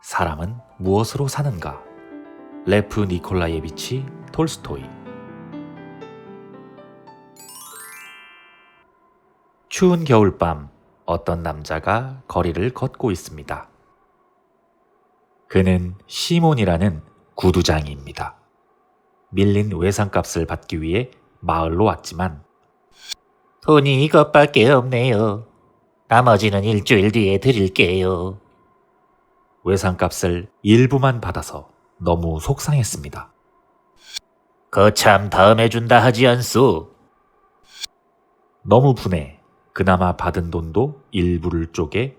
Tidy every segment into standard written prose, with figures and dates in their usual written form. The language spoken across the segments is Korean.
사람은 무엇으로 사는가? 레프 니콜라예비치 톨스토이. 추운 겨울밤, 어떤 남자가 거리를 걷고 있습니다. 그는 시몬이라는 구두장이입니다. 밀린 외상값을 받기 위해 마을로 왔지만 돈이 이것밖에 없네요. 나머지는 일주일 뒤에 드릴게요. 외상값을 일부만 받아서 너무 속상했습니다. 거참 다음에 준다 하지 않소. 너무 분해 그나마 받은 돈도 일부를 쪼개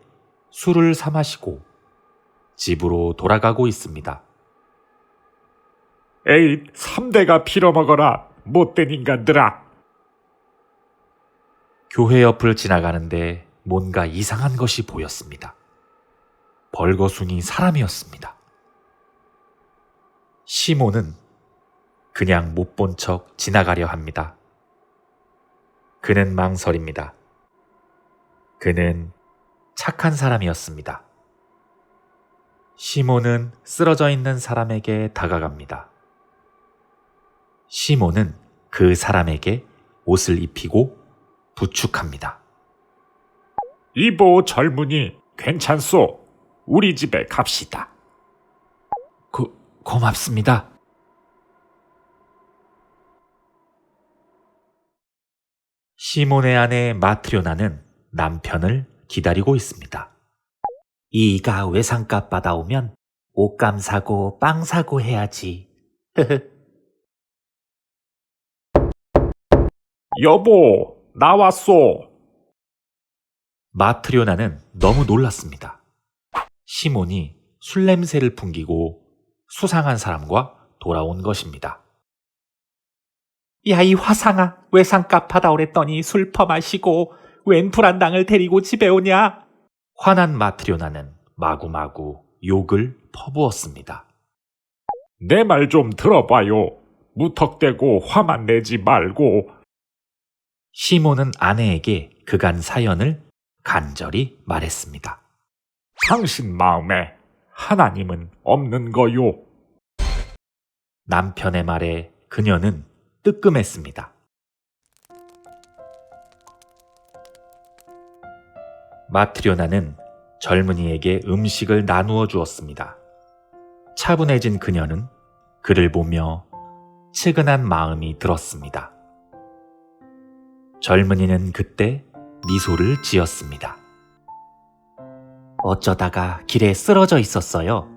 술을 사 마시고 집으로 돌아가고 있습니다. 에이, 3대가 빌어먹어라, 못된 인간들아. 교회 옆을 지나가는데 뭔가 이상한 것이 보였습니다. 벌거숭이 사람이었습니다. 시몬은 그냥 못 본 척 지나가려 합니다. 그는 망설입니다. 그는 착한 사람이었습니다. 시몬은 쓰러져 있는 사람에게 다가갑니다. 시몬은 그 사람에게 옷을 입히고 부축합니다. 이보 젊은이, 괜찮소? 우리 집에 갑시다. 고맙습니다. 시몬의 아내 마트료나는 남편을 기다리고 있습니다. 이가 외상값 받아오면 옷감 사고 빵 사고 해야지. 여보, 나왔소. 마트료나는 너무 놀랐습니다. 시몬이 술 냄새를 풍기고 수상한 사람과 돌아온 것입니다. 야, 이 화상아, 외상값 받아오랬더니 술 퍼마시고 웬 불안당을 데리고 집에 오냐? 화난 마트료나는 마구마구 욕을 퍼부었습니다. 내 말 좀 들어봐요. 무턱대고 화만 내지 말고. 시몬은 아내에게 그간 사연을 간절히 말했습니다. 당신 마음에 하나님은 없는 거요. 남편의 말에 그녀는 뜨끔했습니다. 마트료나는 젊은이에게 음식을 나누어 주었습니다. 차분해진 그녀는 그를 보며 측은한 마음이 들었습니다. 젊은이는 그때 미소를 지었습니다. 어쩌다가 길에 쓰러져 있었어요.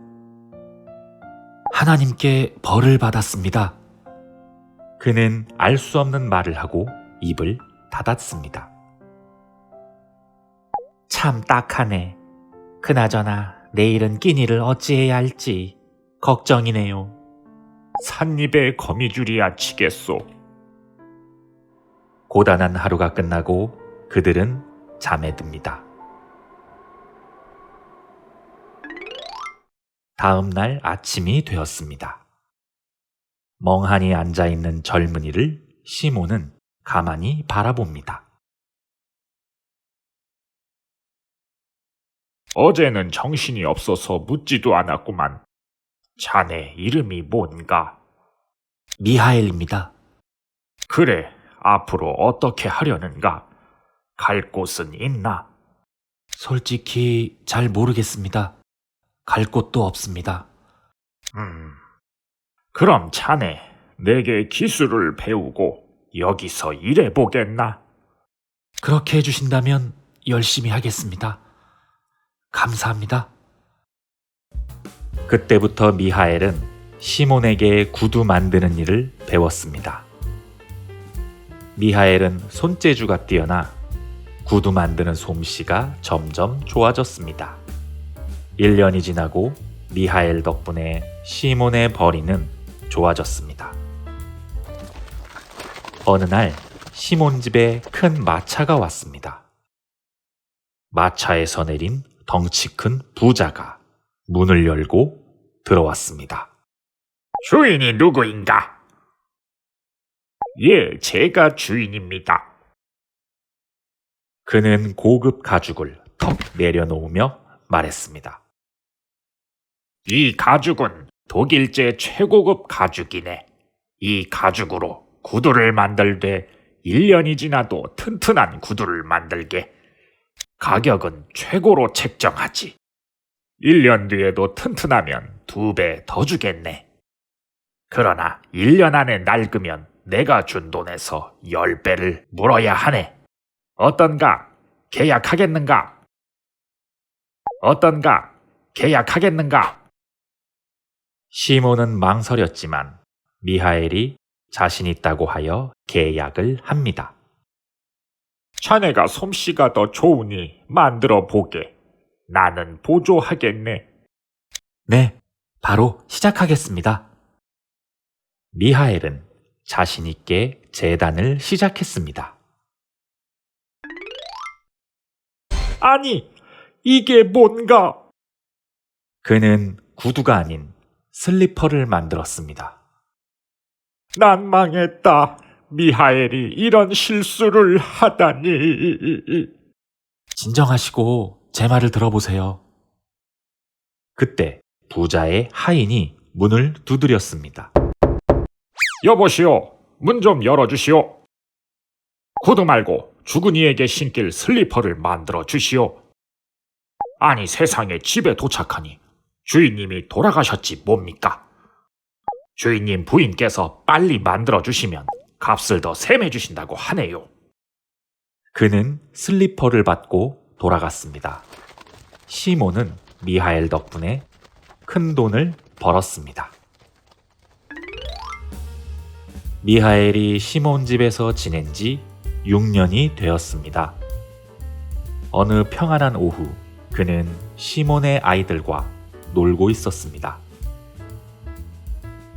하나님께 벌을 받았습니다. 그는 알 수 없는 말을 하고 입을 닫았습니다. 참 딱하네. 그나저나 내일은 끼니를 어찌해야 할지 걱정이네요. 삿입에 거미줄이야 치겠소. 고단한 하루가 끝나고 그들은 잠에 듭니다. 다음 날 아침이 되었습니다. 멍하니 앉아있는 젊은이를 시몬은 가만히 바라봅니다. 어제는 정신이 없어서 묻지도 않았구만. 자네 이름이 뭔가? 미하엘입니다. 그래, 앞으로 어떻게 하려는가? 갈 곳은 있나? 솔직히 잘 모르겠습니다. 갈 곳도 없습니다. 그럼 자네 내게 기술을 배우고 여기서 일해보겠나? 그렇게 해주신다면 열심히 하겠습니다. 감사합니다. 그때부터 미하엘은 시몬에게 구두 만드는 일을 배웠습니다. 미하엘은 손재주가 뛰어나 구두 만드는 솜씨가 점점 좋아졌습니다. 1년이 지나고 미하엘 덕분에 시몬의 벌이는 좋아졌습니다. 어느 날 시몬 집에 큰 마차가 왔습니다. 마차에서 내린 덩치 큰 부자가 문을 열고 들어왔습니다. 주인이 누구인가? 예, 제가 주인입니다. 그는 고급 가죽을 턱 내려놓으며 말했습니다. 이 가죽은 독일제 최고급 가죽이네. 이 가죽으로 구두를 만들되 1년이 지나도 튼튼한 구두를 만들게. 가격은 최고로 책정하지. 1년 뒤에도 튼튼하면 2배 더 주겠네. 그러나 1년 안에 낡으면 내가 준 돈에서 10배를 물어야 하네. 어떤가? 계약하겠는가? 어떤가? 계약하겠는가? 시몬은 망설였지만 미하엘이 자신 있다고 하여 계약을 합니다. 자네가 솜씨가 더 좋으니 만들어 보게. 나는 보조하겠네. 네, 바로 시작하겠습니다. 미하엘은 자신 있게 재단을 시작했습니다. 아니, 이게 뭔가? 그는 구두가 아닌 슬리퍼를 만들었습니다. 난 망했다. 미하엘이 이런 실수를 하다니. 진정하시고 제 말을 들어보세요. 그때 부자의 하인이 문을 두드렸습니다. 여보시오, 문 좀 열어주시오. 구두 말고 주근이에게 신길 슬리퍼를 만들어 주시오. 아니 세상에 집에 도착하니 주인님이 돌아가셨지 뭡니까? 주인님 부인께서 빨리 만들어 주시면 값을 더 셈해 주신다고 하네요. 그는 슬리퍼를 받고 돌아갔습니다. 시몬은 미하엘 덕분에 큰 돈을 벌었습니다. 미하엘이 시몬 집에서 지낸 지 6년이 되었습니다. 어느 평안한 오후, 그는 시몬의 아이들과 놀고 있었습니다.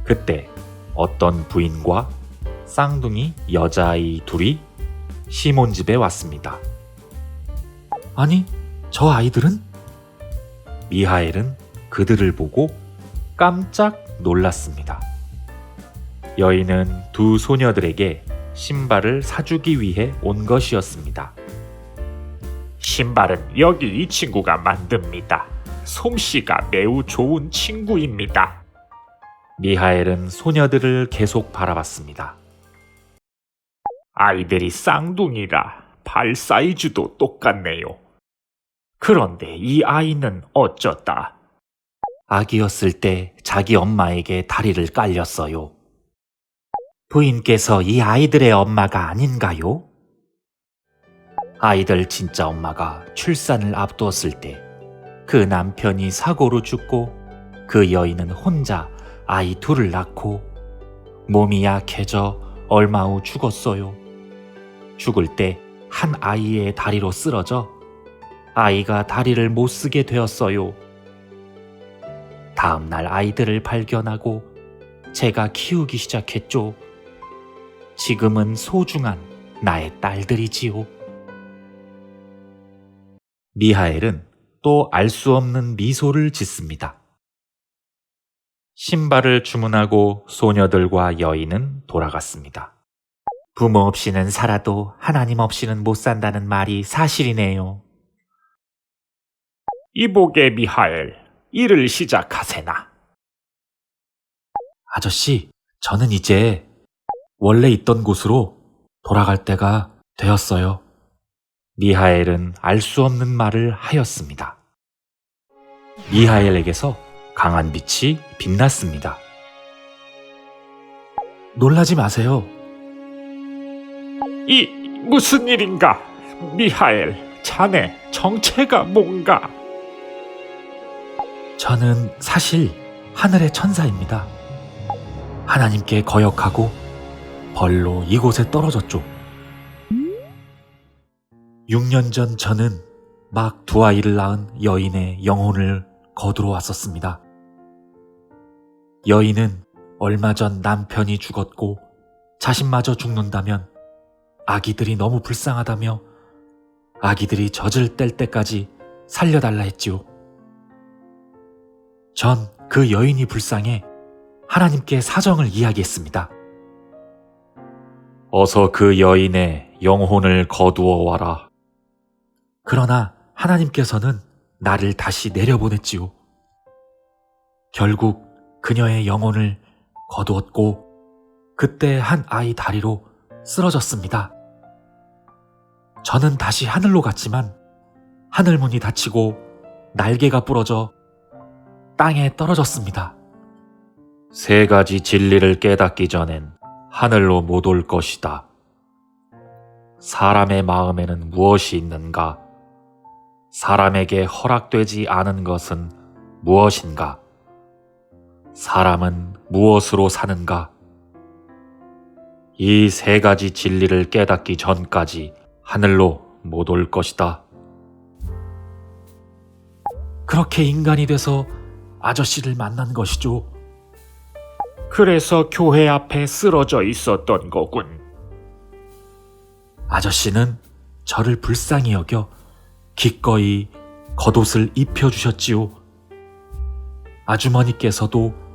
그때 어떤 부인과 쌍둥이 여자아이 둘이 시몬 집에 왔습니다. 아니, 저 아이들은? 미하엘은 그들을 보고 깜짝 놀랐습니다. 여인은 두 소녀들에게 신발을 사주기 위해 온 것이었습니다. 신발은 여기 이 친구가 만듭니다. 솜씨가 매우 좋은 친구입니다. 미하엘은 소녀들을 계속 바라봤습니다. 아이들이 쌍둥이라 발 사이즈도 똑같네요. 그런데 이 아이는 어쩌다? 아기였을 때 자기 엄마에게 다리를 깔렸어요. 부인께서 이 아이들의 엄마가 아닌가요? 아이들 진짜 엄마가 출산을 앞두었을 때 그 남편이 사고로 죽고 그 여인은 혼자 아이 둘을 낳고 몸이 약해져 얼마 후 죽었어요. 죽을 때 한 아이의 다리로 쓰러져 아이가 다리를 못 쓰게 되었어요. 다음 날 아이들을 발견하고 제가 키우기 시작했죠. 지금은 소중한 나의 딸들이지요. 미하엘은 또 알 수 없는 미소를 짓습니다. 신발을 주문하고 소녀들과 여인은 돌아갔습니다. 부모 없이는 살아도 하나님 없이는 못 산다는 말이 사실이네요. 이보게 미하엘, 일을 시작하세나. 아저씨, 저는 이제 원래 있던 곳으로 돌아갈 때가 되었어요. 미하엘은 알 수 없는 말을 하였습니다. 미하엘에게서 강한 빛이 빛났습니다. 놀라지 마세요. 이 무슨 일인가? 미하엘, 자네 정체가 뭔가? 저는 사실 하늘의 천사입니다. 하나님께 거역하고 벌로 이곳에 떨어졌죠. 6년 전 저는 막 두 아이를 낳은 여인의 영혼을 거두러 왔었습니다. 여인은 얼마 전 남편이 죽었고 자신마저 죽는다면 아기들이 너무 불쌍하다며 아기들이 젖을 뗄 때까지 살려달라 했지요. 전 그 여인이 불쌍해 하나님께 사정을 이야기했습니다. 어서 그 여인의 영혼을 거두어 와라. 그러나 하나님께서는 나를 다시 내려보냈지요. 결국 그녀의 영혼을 거두었고 그때 한 아이 다리로 쓰러졌습니다. 저는 다시 하늘로 갔지만 하늘문이 닫히고 날개가 부러져 땅에 떨어졌습니다. 세 가지 진리를 깨닫기 전엔 하늘로 못 올 것이다. 사람의 마음에는 무엇이 있는가? 사람에게 허락되지 않은 것은 무엇인가? 사람은 무엇으로 사는가? 이 세 가지 진리를 깨닫기 전까지 하늘로 못 올 것이다. 그렇게 인간이 돼서 아저씨를 만난 것이죠. 그래서 교회 앞에 쓰러져 있었던 거군. 아저씨는 저를 불쌍히 여겨 기꺼이 겉옷을 입혀주셨지요. 아주머니께서도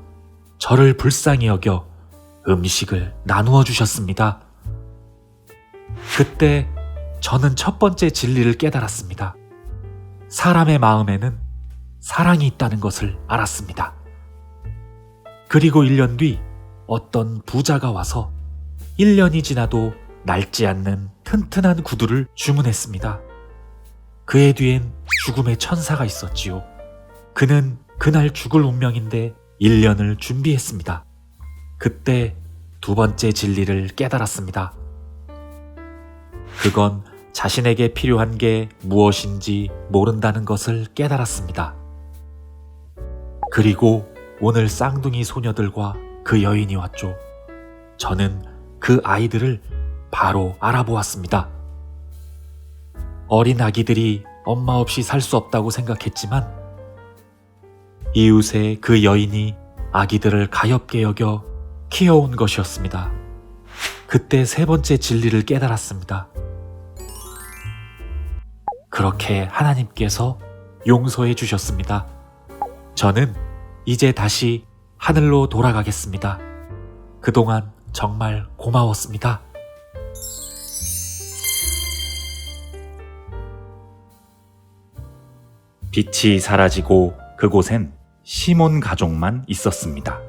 저를 불쌍히 여겨 음식을 나누어 주셨습니다. 그때 저는 첫 번째 진리를 깨달았습니다. 사람의 마음에는 사랑이 있다는 것을 알았습니다. 그리고 1년 뒤 어떤 부자가 와서 1년이 지나도 낡지 않는 튼튼한 구두를 주문했습니다. 그의 뒤엔 죽음의 천사가 있었지요. 그는 그날 죽을 운명인데 1년을 준비했습니다. 그때 두 번째 진리를 깨달았습니다. 그건 자신에게 필요한 게 무엇인지 모른다는 것을 깨달았습니다. 그리고 오늘 쌍둥이 소녀들과 그 여인이 왔죠. 저는 그 아이들을 바로 알아보았습니다. 어린 아기들이 엄마 없이 살 수 없다고 생각했지만 이웃의 그 여인이 아기들을 가엾게 여겨 키워온 것이었습니다. 그때 세 번째 진리를 깨달았습니다. 그렇게 하나님께서 용서해 주셨습니다. 저는 이제 다시 하늘로 돌아가겠습니다. 그동안 정말 고마웠습니다. 빛이 사라지고 그곳엔 시몬 가족만 있었습니다.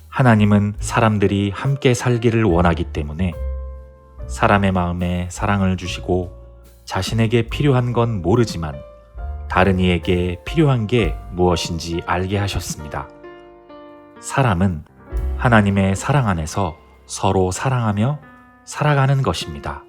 하나님은 사람들이 함께 살기를 원하기 때문에 사람의 마음에 사랑을 주시고 자신에게 필요한 건 모르지만 다른 이에게 필요한 게 무엇인지 알게 하셨습니다. 사람은 하나님의 사랑 안에서 서로 사랑하며 살아가는 것입니다.